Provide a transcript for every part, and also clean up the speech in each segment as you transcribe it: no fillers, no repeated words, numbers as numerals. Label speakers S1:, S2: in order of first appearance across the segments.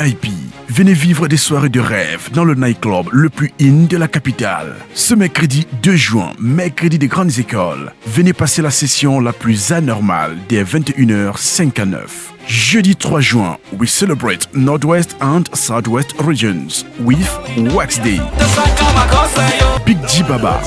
S1: VIP. Venez vivre des soirées de rêve dans le nightclub le plus in de la capitale. Ce mercredi 2 juin, mercredi des grandes écoles, venez passer la session la plus anormale dès 21h59. Jeudi 3 juin, we celebrate Northwest and Southwest regions with Wax Day. Big G Baba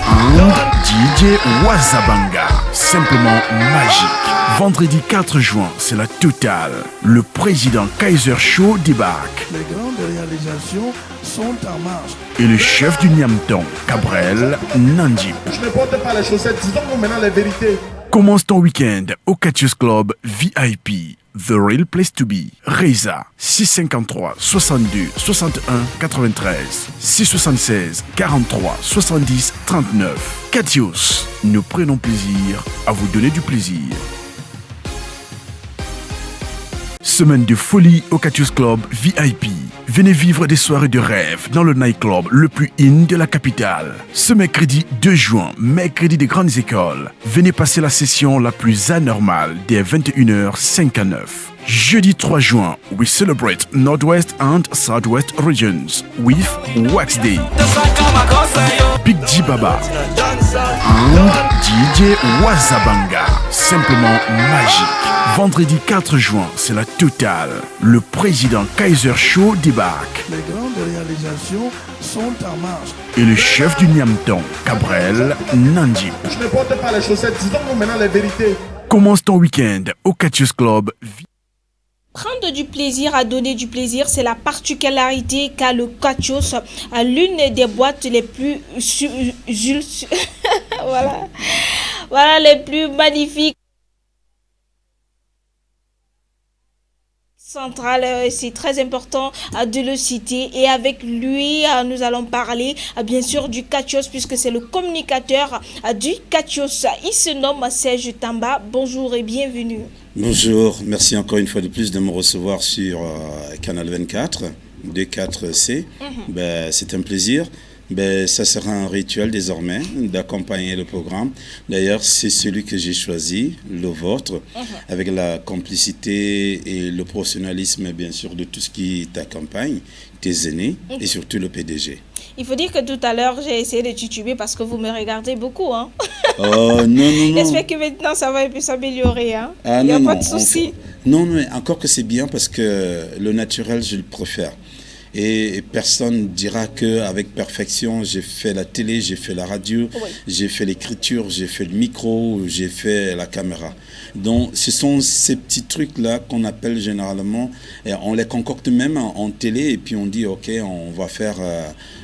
S1: and DJ Wazabanga. Simplement magique. Vendredi 4 juin, c'est la totale. Le président Kaiser Show débarque.
S2: Les grandes réalisations sont en marche.
S1: Et le chef du Niamton, Cabrel Nandip.
S2: Je ne porte pas les chaussettes, disons-nous maintenant la vérité.
S1: Commence ton week-end au Catius Club VIP. The Real Place to Be. Reza 653 62 61 93 676 43 70 39. Catius, nous prenons plaisir à vous donner du plaisir. Semaine de folie au Catius Club VIP. Venez vivre des soirées de rêve dans le nightclub le plus in de la capitale. Ce mercredi 2 juin, mercredi des grandes écoles, venez passer la session la plus anormale dès 21h59. Jeudi 3 juin, we celebrate Northwest and Southwest regions with Wax Day. Big G Baba and DJ Wazabanga. Simplement magique. Vendredi 4 juin, c'est la totale. Le président Kaiser Show débarque.
S2: Les grandes réalisations sont en marche.
S1: Et le chef du Niamton, Cabrel Nandip.
S2: Je ne porte pas les chaussettes, disons-nous maintenant la vérité.
S1: Commence ton week-end au Catius Club.
S3: Prendre du plaisir à donner du plaisir, c'est la particularité qu'a le Catius, l'une des boîtes les plus voilà les plus magnifiques. Centrale, c'est très important de le citer, et avec lui nous allons parler bien sûr du Catius, puisque c'est le communicateur du Catius. Il se nomme Serge Tamba. Bonjour et bienvenue.
S4: Bonjour, merci encore une fois de plus de me recevoir sur Canal 24 D4C. C'est un plaisir. Ça sera un rituel désormais d'accompagner le programme. D'ailleurs, c'est celui que j'ai choisi, le vôtre, avec la complicité et le professionnalisme, bien sûr, de tout ce qui t'accompagne, tes aînés et surtout le PDG.
S3: Il faut dire que tout à l'heure, j'ai essayé de tituber parce que vous me regardez beaucoup. Hein?
S4: Oh, non.
S3: J'espère que maintenant, ça va un peu s'améliorer. Hein?
S4: Ah,
S3: Il n'y a pas de souci.
S4: Non, mais encore que c'est bien parce que le naturel, je le préfère. Et personne ne dira qu'avec perfection, j'ai fait la télé, j'ai fait la radio, j'ai fait l'écriture, j'ai fait le micro, j'ai fait la caméra. Donc ce sont ces petits trucs-là qu'on appelle généralement, et on les concocte même en télé, et puis on dit ok, on va faire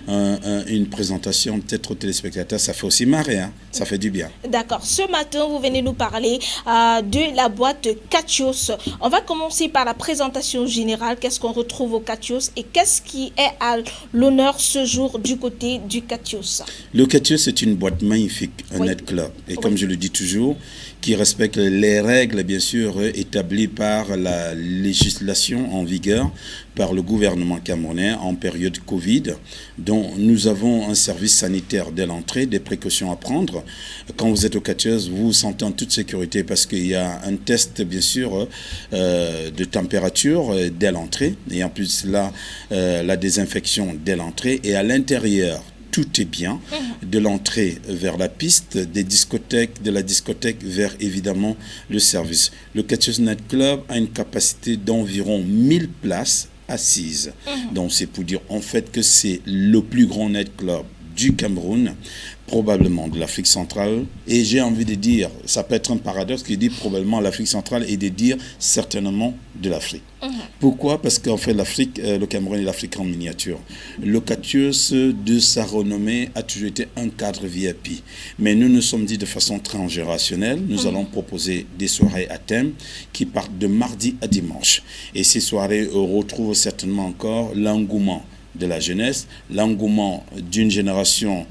S4: une présentation peut-être aux téléspectateurs. Ça fait aussi marrer, hein? Ça fait du bien.
S3: D'accord. Ce matin, vous venez nous parler de la boîte Catius. On va commencer par la présentation générale. Qu'est-ce qu'on retrouve au Catius et qu'est-ce qui est à l'honneur ce jour du côté du Catius?
S4: Le Catius est une boîte magnifique, un net club. Et comme je le dis toujours, qui respecte les règles, bien sûr, établies par la législation en vigueur par le gouvernement camerounais en période Covid. Donc, nous avons un service sanitaire dès l'entrée, des précautions à prendre. Quand vous êtes au Catius, vous vous sentez en toute sécurité parce qu'il y a un test, bien sûr, de température dès l'entrée. Et en plus, là, la désinfection dès l'entrée. Et à l'intérieur, tout est bien, de l'entrée vers la piste, de la discothèque vers évidemment le service. Le Catius Night Club a une capacité d'environ 1000 places assises. Donc c'est pour dire en fait que c'est le plus grand night club du Cameroun, probablement de l'Afrique centrale. Et j'ai envie de dire, ça peut être un paradoxe qui dit probablement l'Afrique centrale et de dire certainement de l'Afrique. Pourquoi? Parce qu'en fait, l'Afrique, le Cameroun est l'Afrique en miniature. Le Catius, de sa renommée, a toujours été un cadre VIP. Mais nous nous sommes dit de façon transgénérationnelle, nous allons proposer des soirées à thème qui partent de mardi à dimanche. Et ces soirées retrouvent certainement encore l'engouement de la jeunesse, l'engouement d'une génération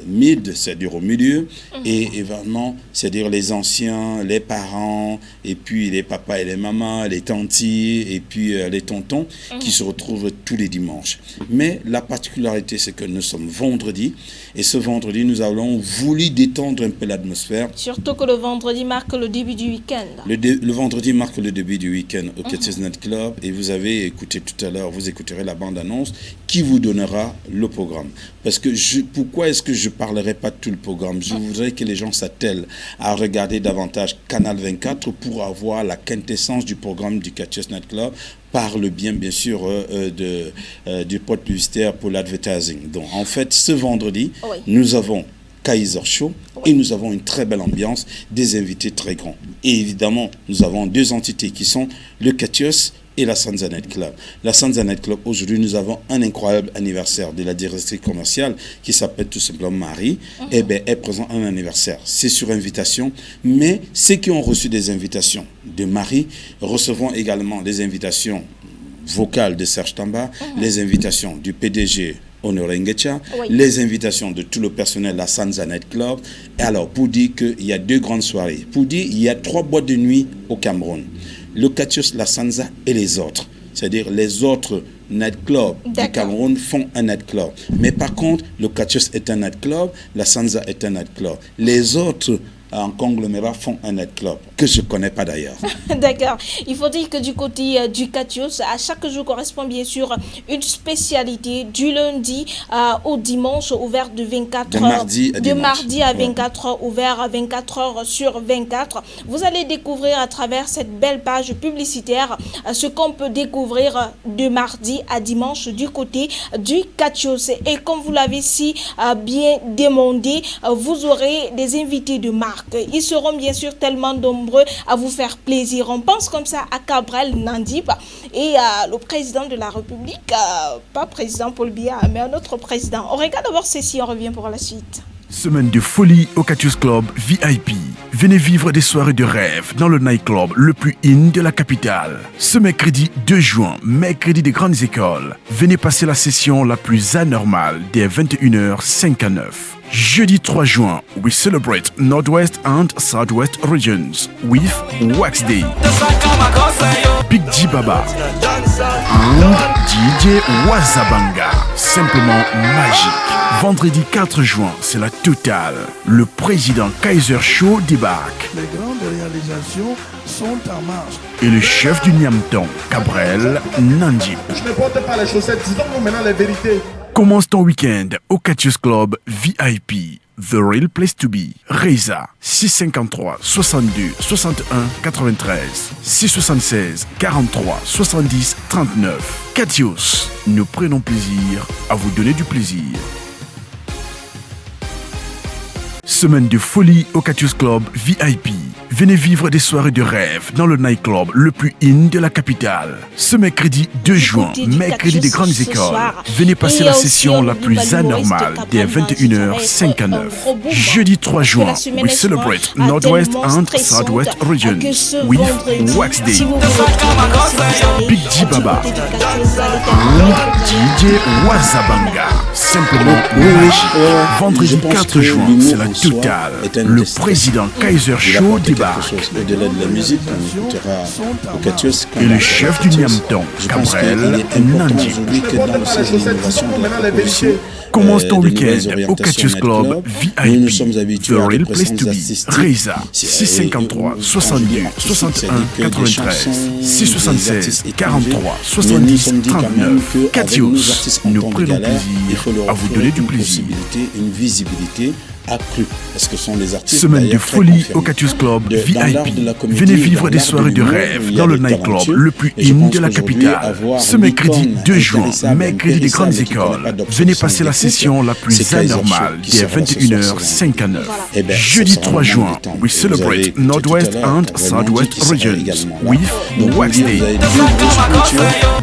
S4: mid, c'est-à-dire au milieu, et évidemment, c'est-à-dire les anciens, les parents, et puis les papas et les mamans, les tantis, et puis les tontons, qui se retrouvent tous les dimanches. Mais la particularité, c'est que nous sommes vendredi, et ce vendredi, nous avons voulu détendre un peu l'atmosphère.
S3: Surtout que le vendredi marque le début du week-end.
S4: Le vendredi marque le début du week-end au Catches Night Club, et vous avez écouté tout à l'heure, vous écouterez la bande-annonce qui vous donnera le programme. Parce que pourquoi est-ce que je ne parlerai pas de tout le programme? Je voudrais que les gens s'attellent à regarder davantage Canal 24 pour avoir la quintessence du programme du Catches Night Club par le bien sûr du pot publicitaire pour l'advertising. Donc en fait, ce vendredi, nous avons Kaiser Show et nous avons une très belle ambiance, des invités très grands. Et évidemment, nous avons deux entités qui sont le Catches et la Sanza Night Club. La Sanza Night Club, aujourd'hui, nous avons un incroyable anniversaire de la directrice commerciale qui s'appelle tout simplement Marie. Eh bien, elle présente un anniversaire. C'est sur invitation, mais ceux qui ont reçu des invitations de Marie recevront également des invitations vocales de Serge Tamba, les invitations du PDG Honoré Ngecha, les invitations de tout le personnel de la Sanza Night Club. Et alors, pour dire qu'il y a deux grandes soirées, pour dire il y a 3 boîtes de nuit au Cameroun. Le Catches, la Sanza et les autres. C'est-à-dire les autres nightclubs du Cameroun font un nightclub. Mais par contre, le Catches est un nightclub, la Sanza est un nightclub. Les autres en conglomérat font un nightclub que je ne connais pas d'ailleurs.
S3: D'accord. Il faut dire que du côté du Catches, à chaque jour correspond bien sûr une spécialité du lundi au dimanche, ouvert de 24 heures. De mardi à 24 heures, ouvert à 24 heures sur 24. Vous allez découvrir à travers cette belle page publicitaire ce qu'on peut découvrir de mardi à dimanche du côté du Catches. Et comme vous l'avez si bien demandé, vous aurez des invités de marque. Ils seront bien sûr tellement nombreux à vous faire plaisir. On pense comme ça à Cabral Nandib et le président de la République, pas président Paul Biya, mais un autre président. On regarde d'abord ceci, on revient pour la suite.
S1: Semaine de folie au Catches Club VIP. Venez vivre des soirées de rêve dans le nightclub le plus in de la capitale. Ce mercredi 2 juin, mercredi des grandes écoles, venez passer la session la plus anormale dès 21h59. Jeudi 3 juin, we celebrate Northwest and Southwest regions with Wax Day. Big G Baba and DJ Wazabanga. Simplement magique. Vendredi 4 juin, c'est la totale. Le président Kaiser Show débarque.
S2: Les grandes réalisations sont en marche.
S1: Et le chef du Niamton, Gabriel Nandib.
S2: Je ne porte pas les chaussettes, disons-nous maintenant les vérités.
S1: Commence ton week-end au Catches Club VIP. The Real Place to Be. Reza 653 62 61 93 676 43 70 39. Catches, nous prenons plaisir à vous donner du plaisir. Semaine de folie au Catches Club VIP. Venez vivre des soirées de rêve dans le nightclub le plus in de la capitale. Ce mercredi 2 juin, mercredi des grandes écoles, venez passer la session la plus anormale dès 21h59. Jeudi 3 juin, we celebrate Northwest and Southwest regions with Wax Day. Big G Baba and DJ Wazabanga. Simplement magique. Vendredi 4 juin, c'est la totale. Le président Kaiser Show débarque.
S4: Au-delà de la musique, on écoutera au Catches.
S1: Et le chef du Niamton, Gabriel Nandib.
S4: Aujourd'hui que dans ces innovations de la proposition,
S1: commence ton week-end au Catches Club VIP.
S4: nous sommes habitués
S1: The
S4: à
S1: Real
S4: des
S1: Place to
S4: présences
S1: Be. Reza 653 62 61 93 676 43 70 39. Catches, nous prenons plaisir à vous donner du plaisir.
S4: Une visibilité accrue. Parce que sont les artistes.
S1: Semaine de folie au Catches Club VIP. Venez vivre des soirées de rêve dans le nightclub le plus in de la capitale. Ce mercredi 2 juin, mercredi des grandes écoles, venez passer la session la plus anormale dès 21h59. Jeudi 3 juin, we celebrate Northwest and Southwest regions with Wax Day.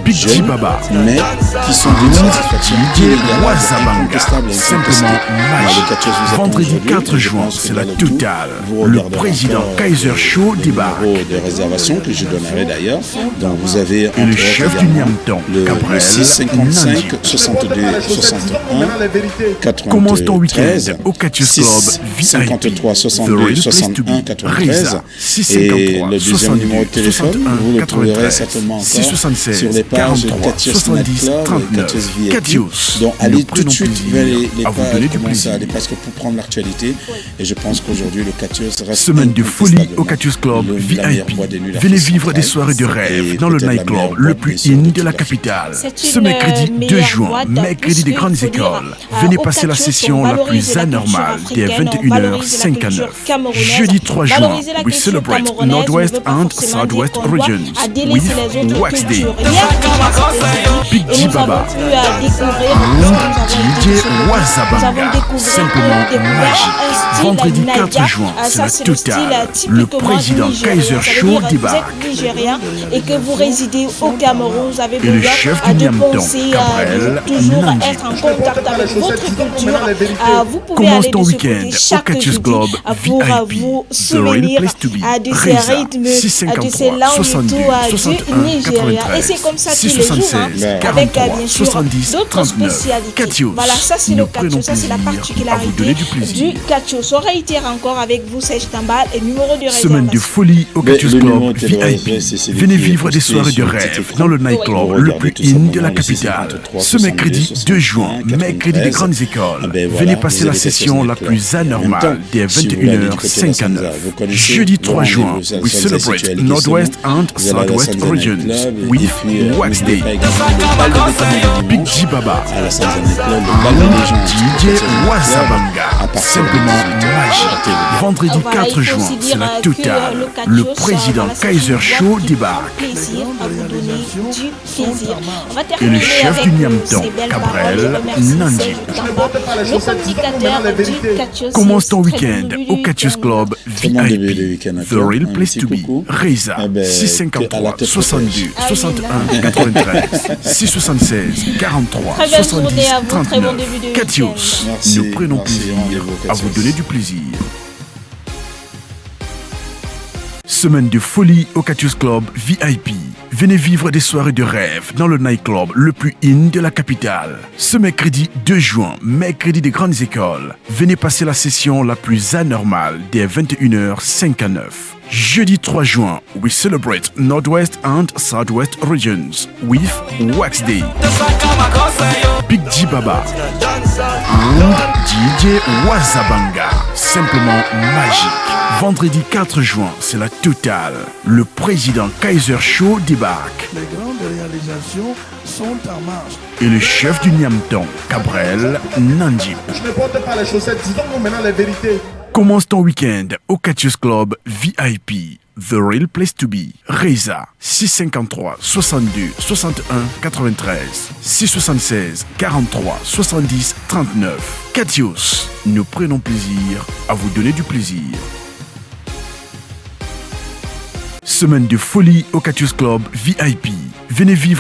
S1: Big G Baba
S4: mais qui sont
S1: DJ Wazabanga. Simplement magique. Vendredi
S4: aujourd'hui.
S1: 4
S4: Je
S1: juin,
S4: pense que
S1: c'est la
S4: dans le tout,
S1: totale.
S4: vous
S1: Le
S4: regarderez
S1: président
S4: encore
S1: Kaiser Show
S4: les
S1: débarque.
S4: numéros de réservation que je donnerai d'ailleurs. Donc vous avez
S1: Et le chef du Niamton,
S4: le
S1: Gabriel
S4: 655
S1: Nandi.
S4: 62 61 93
S1: Commence ton week-end au Catius Club VIP.
S4: 53
S1: The
S4: 62
S1: Real Place to
S4: 61
S1: Be.
S4: 93
S1: Reza,
S4: et le
S1: 653
S4: deuxième numéro de téléphone
S1: 61
S4: vous le trouverez
S1: 93
S4: certainement encore
S1: 676
S4: sur les pages
S1: 43
S4: Catius
S1: 70
S4: Night Club,
S1: 39
S4: Catius VIP.
S1: Catius.
S4: Donc
S1: Nous
S4: allez tout de
S1: prenons
S4: suite
S1: plaisir
S4: vers les
S1: à vous
S4: pages,
S1: donner du
S4: commencez
S1: plaisir.
S4: à aller parce que pour prendre l'actualité et je pense qu'aujourd'hui le Catius reste
S1: Semaine de folie au
S4: incontestablement
S1: Catius Club
S4: la meilleure
S1: VIP.
S4: boîte de nuit
S1: Venez
S4: d'Afrique
S1: vivre des
S4: centrale
S1: soirées de rêve
S4: et
S1: dans le
S4: peut-être la
S1: nightclub
S4: meilleure
S1: le
S4: boîte,
S1: plus
S4: bien sûr,
S1: in
S4: de
S1: de
S4: toute
S1: la
S4: l'Afrique.
S1: capitale.
S3: C'est
S1: Ce
S3: une
S1: mercredi 2
S3: meilleure
S1: juin,
S3: boîte,
S1: mercredi des
S3: puisque
S1: grandes
S3: il faut dire,
S1: écoles. Venez
S3: au
S1: passer la
S3: Catius,
S1: session
S3: on
S1: la
S3: valorise
S1: plus
S3: la culture
S1: anormale dès
S3: africaine, on
S1: 21h05 à 9.
S3: camerounaise.
S1: Jeudi 3 juin,
S3: Valoriser la
S1: we
S3: culture
S1: celebrate
S3: camerounaise
S1: Northwest
S3: ne veut pas
S1: and
S3: forcément
S1: Southwest
S3: dire qu'on doit
S1: regions
S3: à délaisser
S1: with
S3: les autres
S1: Wax Day.
S3: cultures. Hier,
S1: Big
S3: et
S1: G
S3: nous avons
S1: Baba.
S3: pu découvrir
S1: DJ Wazabanga, simplement magique. Vendredi 4 juin, c'est la totale. Le président Kaiser Show débarque.
S3: Nigérien et que vous résidez au Cameroun, vous avez
S1: Et le
S3: besoin
S1: chef
S3: de
S1: du Niamton,
S3: penser
S1: Gabriel
S3: toujours
S1: Nandi.
S3: être en contact avec votre culture. Vous pouvez
S1: Commence
S3: aller
S1: ton
S3: de ce
S1: week-end
S3: côté
S1: au
S3: chaque
S1: Catius
S3: jeudi
S1: Club
S3: pour
S1: VIP.
S3: vous
S1: The Real
S3: souvenir
S1: Place to Be.
S3: de ces
S1: Reza,
S3: rythmes, de ces
S1: 653
S3: langues
S1: 62
S3: du
S1: 61
S3: Nigeria. Et c'est
S1: 93
S3: comme ça tous les jours,
S1: 676
S3: avec
S1: 43
S3: bien sûr
S1: 70
S3: d'autres
S1: 39
S3: spécialités.
S1: Catius.
S3: Voilà, ça c'est
S1: Nous
S3: le
S1: prenons
S3: Catius, ça c'est la
S1: plaisir à vous
S3: particularité
S1: donner du plaisir.
S3: du Catius. On réitère encore avec vous Serge Tambal et numéro de
S1: Semaine de
S3: réservation.
S1: folie au
S4: Mais
S1: Catius
S4: le numéro
S1: Club
S4: de téléphone,
S1: VIP.
S4: c'est celui
S1: Venez
S4: qui est
S1: vivre des
S4: posté
S1: soirées de
S4: sur le petit
S1: rêve
S4: écran.
S1: dans le nightclub
S4: Vous
S1: le
S4: regardez
S1: plus
S4: tout
S1: in de
S4: simplement
S1: la
S4: le
S1: capitale.
S4: 653,
S1: Ce mercredi
S4: 62,
S1: 2 juin,
S4: 61,
S1: mercredi des
S4: 93.
S1: grandes écoles.
S4: Ah ben voilà,
S1: Venez passer
S4: vous
S1: la
S4: avez
S1: session la
S4: Catius
S1: plus
S4: Night Club. Et en même
S1: anormale
S4: temps,
S1: dès
S4: si vous voulez aller du côté de la
S1: 21h05 à 9.
S4: Sanza, vous connaissez
S1: Jeudi
S4: le
S1: 3 juin,
S4: rendez-vous Sanza
S1: we
S4: situé à
S1: celebrate
S4: l'Iguisson.
S1: Northwest and
S4: Vous allez à la
S1: Southwest
S4: Sanza Night
S1: regions
S4: Club,
S1: with
S4: et puis,
S1: Wax
S4: n'oubliez
S1: Day.
S4: pas également le bal de décommande du
S1: Big
S4: dimanche
S1: G Baba.
S4: à la Sanza Night Club, le bal de légende du
S1: DJ
S4: Catius Night Club, à
S1: Wazabanga,
S4: partir de
S1: simplement
S4: 18h.
S1: magique. Vendredi
S3: Voilà,
S1: 4
S3: il faut
S1: juin,
S3: aussi
S1: c'est
S3: dire
S1: la
S3: que
S1: totale.
S3: le
S1: Le
S3: Catius,
S1: président
S3: voilà, c'est
S1: Kaiser
S3: une boîte
S1: Show
S3: qui
S1: débarque.
S3: prend plaisir à vous donner du plaisir. On va
S1: Et
S3: terminer
S1: le chef
S3: avec
S1: du Niamton,
S3: ces belles
S1: Gabriel
S3: paroles. Je remercie
S1: Nandi.
S3: Serge Tamba, le communicateur du Catius.
S1: Commence ton
S3: Très bon
S1: week-end
S3: début
S1: au
S3: du
S1: Catius
S3: week-end.
S1: Club
S4: Très bon début de
S1: VIP.
S4: week-end à
S1: The
S4: toi.
S1: Real
S4: Un
S1: Place
S4: petit
S1: to Be.
S4: coucou.
S1: Reza,
S4: Ah ben, que à la
S1: 653
S4: tête
S1: 62 61 93 676 43
S3: Très belle
S1: 70
S3: journée à vous, très bon
S1: 39
S3: début de
S1: Catius.
S3: week-end.
S4: Merci,
S1: Nous prenons
S4: merci,
S1: plaisir
S4: rendez-vous au
S1: à vous
S4: Catius.
S1: donner du plaisir. Semaine de folie au Catius Club VIP. Venez vivre des soirées de rêve dans le nightclub le plus in de la capitale. Ce mercredi 2 juin, mercredi des grandes écoles. Venez passer la session la plus anormale dès 21h05 à 9. Jeudi 3 juin, we celebrate Northwest and Southwest regions with Wax Day. Big G Baba and DJ Wazabanga, simplement magique. Vendredi 4 juin, c'est la totale. Le président Kaiser Show débarque.
S2: Les grandes réalisations sont en marche.
S1: Et le chef du Niamton, Gabriel Nandi.
S2: Je ne porte pas les chaussettes, disons-nous maintenant les vérités.
S1: Commence ton week-end au Catius Club VIP. The Real Place to Be. Reza, 653 62 61 93 676 43 70 39. Catius, nous prenons plaisir à vous donner du plaisir. Semaine de folie au Catius Club VIP. Venez vivre